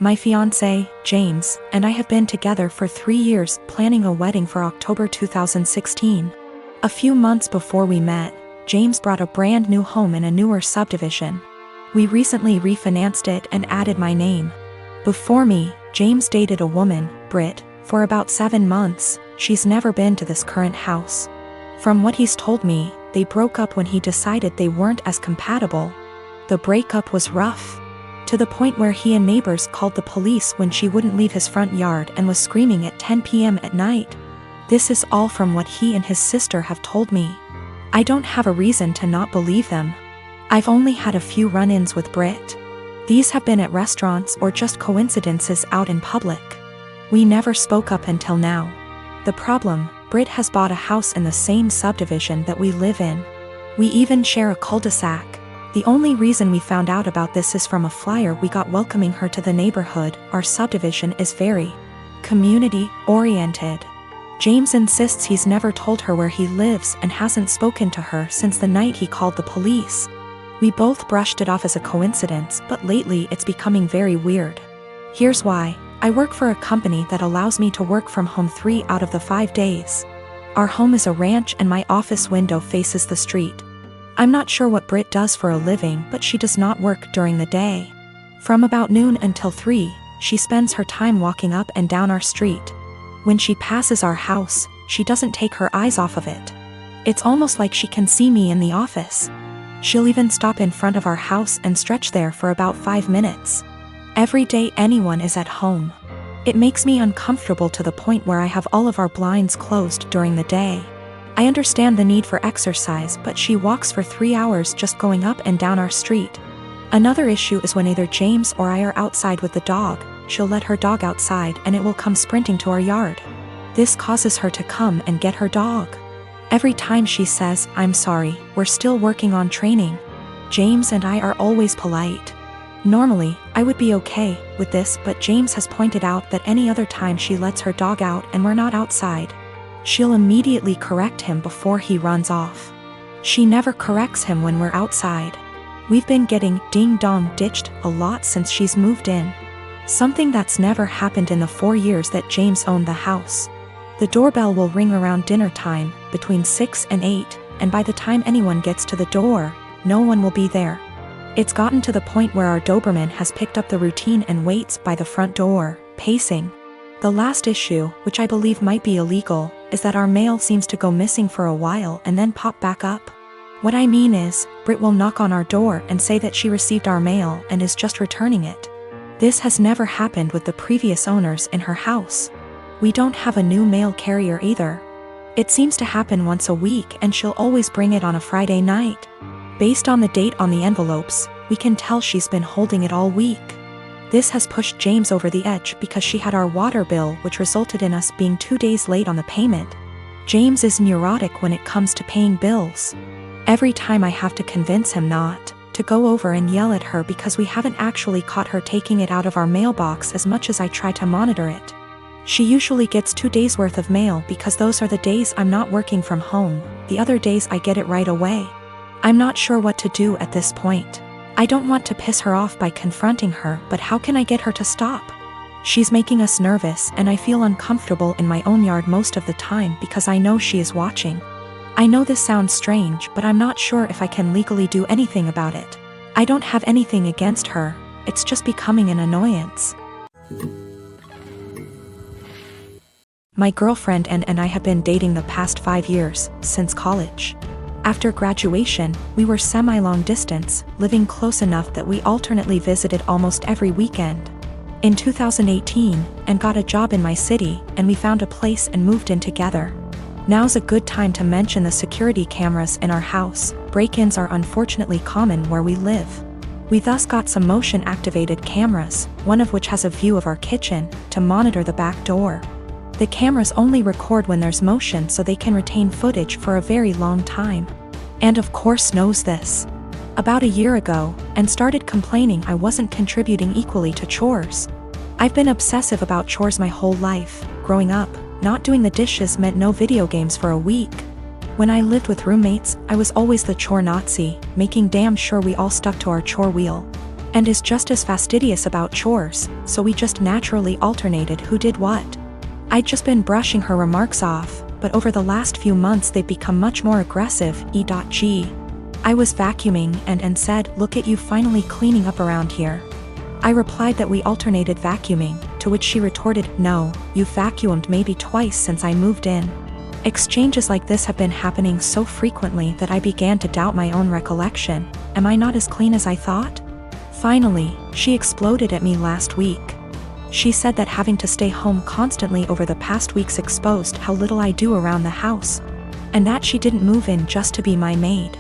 My fiancé, James, and I have been together for 3 years, planning a wedding for October 2016. A few months before we met, James bought a brand new home in a newer subdivision. We recently refinanced it and added my name. Before me, James dated a woman, Britt, for about 7 months. She's never been to this current house. From what he's told me, they broke up when he decided they weren't as compatible. The breakup was rough, to the point where he and neighbors called the police when she wouldn't leave his front yard and was screaming at 10 p.m. at night. This is all from what he and his sister have told me. I don't have a reason to not believe them. I've only had a few run-ins with Britt. These have been at restaurants or just coincidences out in public. We never spoke up until now. The problem, Britt has bought a house in the same subdivision that we live in. We even share a cul-de-sac. The only reason we found out about this is from a flyer we got welcoming her to the neighborhood. Our subdivision is very community-oriented. James insists he's never told her where he lives and hasn't spoken to her since the night he called the police. We both brushed it off as a coincidence, but lately it's becoming very weird. Here's why. I work for a company that allows me to work from home 3 out of the 5 days. Our home is a ranch and my office window faces the street. I'm not sure what Britt does for a living, but she does not work during the day. From about noon until 3, she spends her time walking up and down our street. When she passes our house, she doesn't take her eyes off of it. It's almost like she can see me in the office. She'll even stop in front of our house and stretch there for about 5 minutes. Every day anyone is at home. It makes me uncomfortable to the point where I have all of our blinds closed during the day. I understand the need for exercise, but she walks for 3 hours just going up and down our street. Another issue is when either James or I are outside with the dog, she'll let her dog outside and it will come sprinting to our yard. This causes her to come and get her dog. Every time she says, "I'm sorry, we're still working on training." James and I are always polite. Normally, I would be okay with this, but James has pointed out that any other time she lets her dog out and we're not outside, she'll immediately correct him before he runs off. She never corrects him when we're outside. We've been getting ding-dong ditched a lot since she's moved in. Something that's never happened in the 4 years that James owned the house. The doorbell will ring around dinner time, between 6 and 8, and by the time anyone gets to the door, no one will be there. It's gotten to the point where our Doberman has picked up the routine and waits by the front door, pacing. The last issue, which I believe might be illegal, is that our mail seems to go missing for a while and then pop back up. What I mean is, Britt will knock on our door and say that she received our mail and is just returning it. This has never happened with the previous owners in her house. We don't have a new mail carrier either. It seems to happen once a week and she'll always bring it on a Friday night. Based on the date on the envelopes, we can tell she's been holding it all week. This has pushed James over the edge because she had our water bill, which resulted in us being 2 days late on the payment. James is neurotic when it comes to paying bills. Every time I have to convince him not to go over and yell at her because we haven't actually caught her taking it out of our mailbox as much as I try to monitor it. She usually gets 2 days worth of mail because those are the days I'm not working from home. The other days I get it right away. I'm not sure what to do at this point. I don't want to piss her off by confronting her, but how can I get her to stop? She's making us nervous and I feel uncomfortable in my own yard most of the time because I know she is watching. I know this sounds strange, but I'm not sure if I can legally do anything about it. I don't have anything against her, it's just becoming an annoyance. My girlfriend and I have been dating the past 5 years, since college. After graduation, we were semi-long distance, living close enough that we alternately visited almost every weekend. In 2018, and got a job in my city, and we found a place and moved in together. Now's a good time to mention the security cameras in our house. Break-ins are unfortunately common where we live. We thus got some motion-activated cameras, one of which has a view of our kitchen, to monitor the back door. The cameras only record when there's motion so they can retain footage for a very long time. And of course knows this. About a year ago, and started complaining I wasn't contributing equally to chores. I've been obsessive about chores my whole life. Growing up, not doing the dishes meant no video games for a week. When I lived with roommates, I was always the chore Nazi, making damn sure we all stuck to our chore wheel. and is just as fastidious about chores, so we just naturally alternated who did what. I'd just been brushing her remarks off, but over the last few months they've become much more aggressive. E.g. I was vacuuming and said, "Look at you finally cleaning up around here." I replied that we alternated vacuuming, to which she retorted, "No, you've vacuumed maybe twice since I moved in." Exchanges like this have been happening so frequently that I began to doubt my own recollection. Am I not as clean as I thought? Finally, she exploded at me last week. She said that having to stay home constantly over the past weeks exposed how little I do around the house, and that she didn't move in just to be my maid.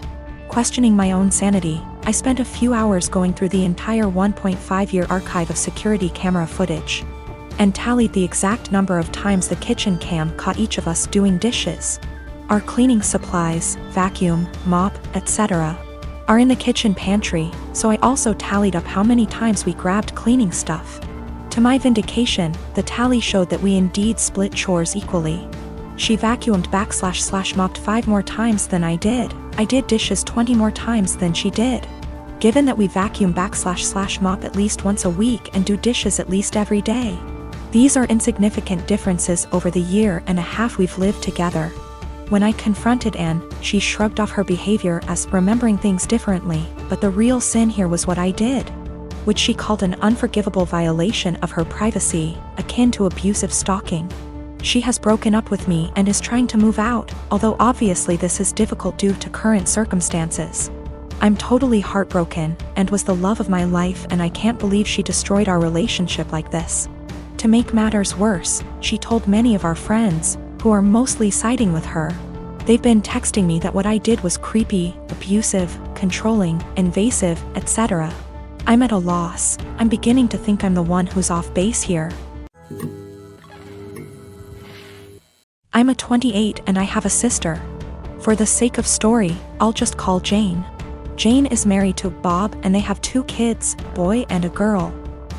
Questioning my own sanity, I spent a few hours going through the entire 1.5-year archive of security camera footage, and tallied the exact number of times the kitchen cam caught each of us doing dishes. Our cleaning supplies, vacuum, mop, etc., are in the kitchen pantry, so I also tallied up how many times we grabbed cleaning stuff. To my vindication, the tally showed that we indeed split chores equally. She vacuumed / mopped 5 more times than I did. I did dishes 20 more times than she did. Given that we vacuum / mop at least once a week and do dishes at least every day, these are insignificant differences over the year and a half we've lived together. When I confronted Anne, she shrugged off her behavior as remembering things differently, but the real sin here was what I did, which she called an unforgivable violation of her privacy, akin to abusive stalking. She has broken up with me and is trying to move out, although obviously this is difficult due to current circumstances. I'm totally heartbroken, and was the love of my life, and I can't believe she destroyed our relationship like this. To make matters worse, she told many of our friends, who are mostly siding with her. They've been texting me that what I did was creepy, abusive, controlling, invasive, etc. I'm at a loss. I'm beginning to think I'm the one who's off base here. I'm a 28 and I have a sister. For the sake of story, I'll just call Jane. Jane is married to Bob and they have 2 kids, boy and a girl.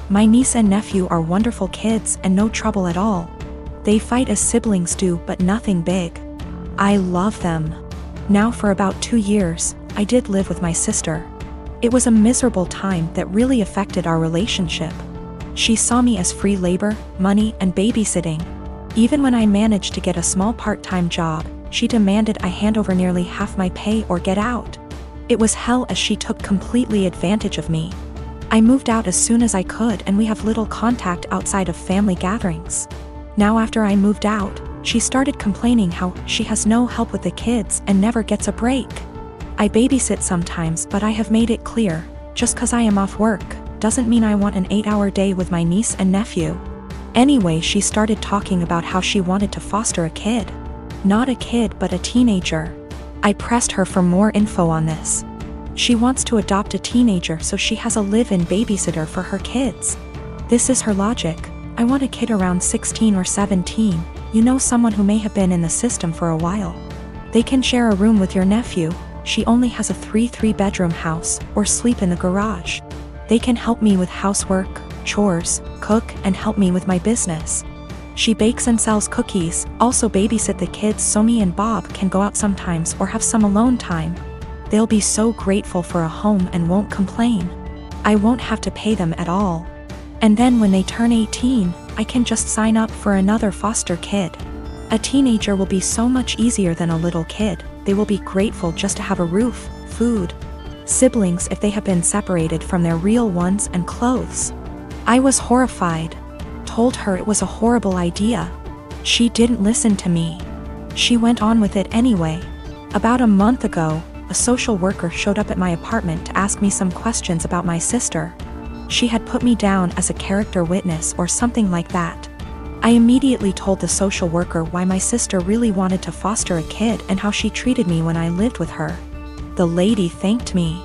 My niece and nephew are wonderful kids and no trouble at all. They fight as siblings do, but nothing big. I love them. Now for about 2 years, I did live with my sister. It was a miserable time that really affected our relationship. She saw me as free labor, money, and babysitting. Even when I managed to get a small part-time job, she demanded I hand over nearly half my pay or get out. It was hell as she took completely advantage of me. I moved out as soon as I could and we have little contact outside of family gatherings. Now after I moved out, she started complaining how she has no help with the kids and never gets a break. I babysit sometimes, but I have made it clear, just 'cause I am off work, doesn't mean I want an 8-hour day with my niece and nephew. Anyway, she started talking about how she wanted to foster a kid. Not a kid, but a teenager. I pressed her for more info on this. She wants to adopt a teenager so she has a live-in babysitter for her kids. This is her logic. I want a kid around 16 or 17, you know, someone who may have been in the system for a while. They can share a room with your nephew. She only has a 3-bedroom house, or sleep in the garage. They can help me with housework, chores, cook, and help me with my business. She bakes and sells cookies, also babysit the kids so me and Bob can go out sometimes or have some alone time. They'll be so grateful for a home and won't complain. I won't have to pay them at all. And then when they turn 18, I can just sign up for another foster kid. A teenager will be so much easier than a little kid. They will be grateful just to have a roof, food, siblings if they have been separated from their real ones, and clothes. I was horrified. Told her it was a horrible idea. She didn't listen to me. She went on with it anyway. About a month ago, a social worker showed up at my apartment to ask me some questions about my sister. She had put me down as a character witness or something like that. I immediately told the social worker why my sister really wanted to foster a kid and how she treated me when I lived with her. The lady thanked me.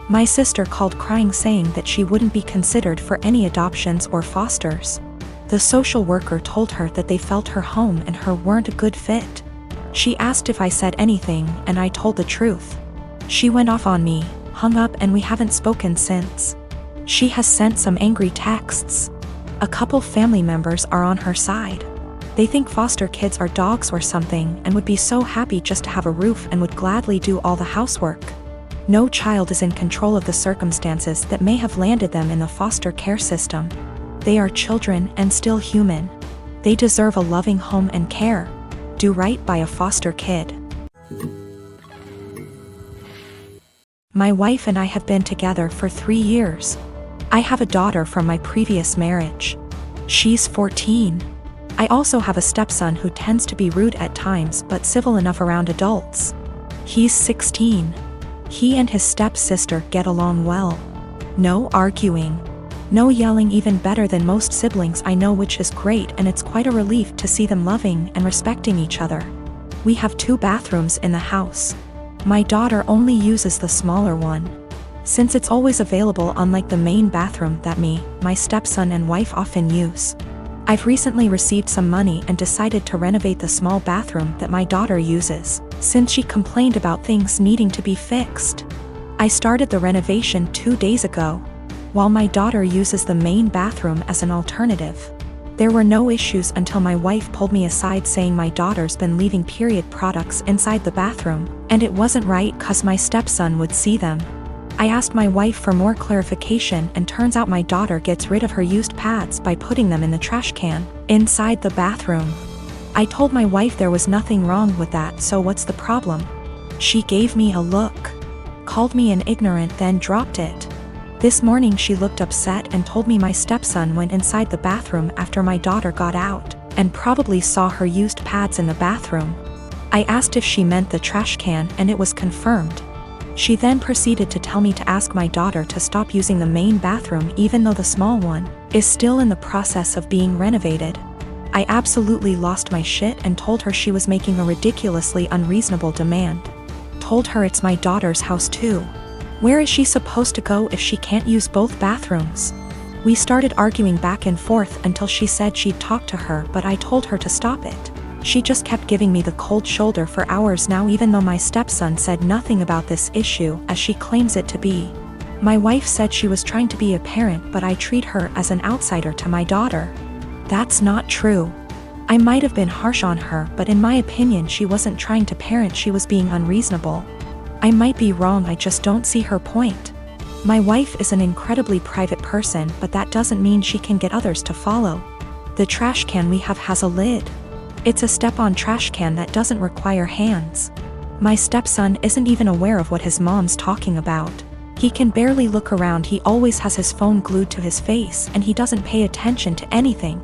My sister called crying, saying that she wouldn't be considered for any adoptions or fosters. The social worker told her that they felt her home and her weren't a good fit. She asked if I said anything, and I told the truth. She went off on me, hung up, and we haven't spoken since. She has sent some angry texts. A couple family members are on her side. They think foster kids are dogs or something and would be so happy just to have a roof and would gladly do all the housework. No child is in control of the circumstances that may have landed them in the foster care system. They are children and still human. They deserve a loving home and care. Do right by a foster kid. My wife and I have been together for 3 years. I have a daughter from my previous marriage. She's 14. I also have a stepson who tends to be rude at times but civil enough around adults. He's 16. He and his stepsister get along well. No arguing. No yelling, even better than most siblings I know, which is great, and it's quite a relief to see them loving and respecting each other. We have 2 bathrooms in the house. My daughter only uses the smaller one, since it's always available, unlike the main bathroom that my stepson and wife often use. I've recently received some money and decided to renovate the small bathroom that my daughter uses, since she complained about things needing to be fixed. I started the renovation 2 days ago, while my daughter uses the main bathroom as an alternative. There were no issues until my wife pulled me aside saying my daughter's been leaving period products inside the bathroom, and it wasn't right 'cause my stepson would see them. I asked my wife for more clarification, and turns out my daughter gets rid of her used pads by putting them in the trash can inside the bathroom. I told my wife there was nothing wrong with that, so what's the problem? She gave me a look, called me an ignorant, then dropped it. This morning she looked upset and told me my stepson went inside the bathroom after my daughter got out, and probably saw her used pads in the bathroom. I asked if she meant the trash can, and it was confirmed. She then proceeded to tell me to ask my daughter to stop using the main bathroom even though the small one is still in the process of being renovated. I absolutely lost my shit and told her she was making a ridiculously unreasonable demand. Told her it's my daughter's house too. Where is she supposed to go if she can't use both bathrooms? We started arguing back and forth until she said she'd talk to her, but I told her to stop it. She just kept giving me the cold shoulder for hours now, even though my stepson said nothing about this issue as she claims it to be. My wife said she was trying to be a parent, but I treat her as an outsider to my daughter. That's not true. I might have been harsh on her, but in my opinion she wasn't trying to parent, she was being unreasonable. I might be wrong, I just don't see her point. My wife is an incredibly private person, but that doesn't mean she can get others to follow. The trash can we have has a lid. It's a step-on trash can that doesn't require hands. My stepson isn't even aware of what his mom's talking about. He can barely look around, he always has his phone glued to his face, and he doesn't pay attention to anything.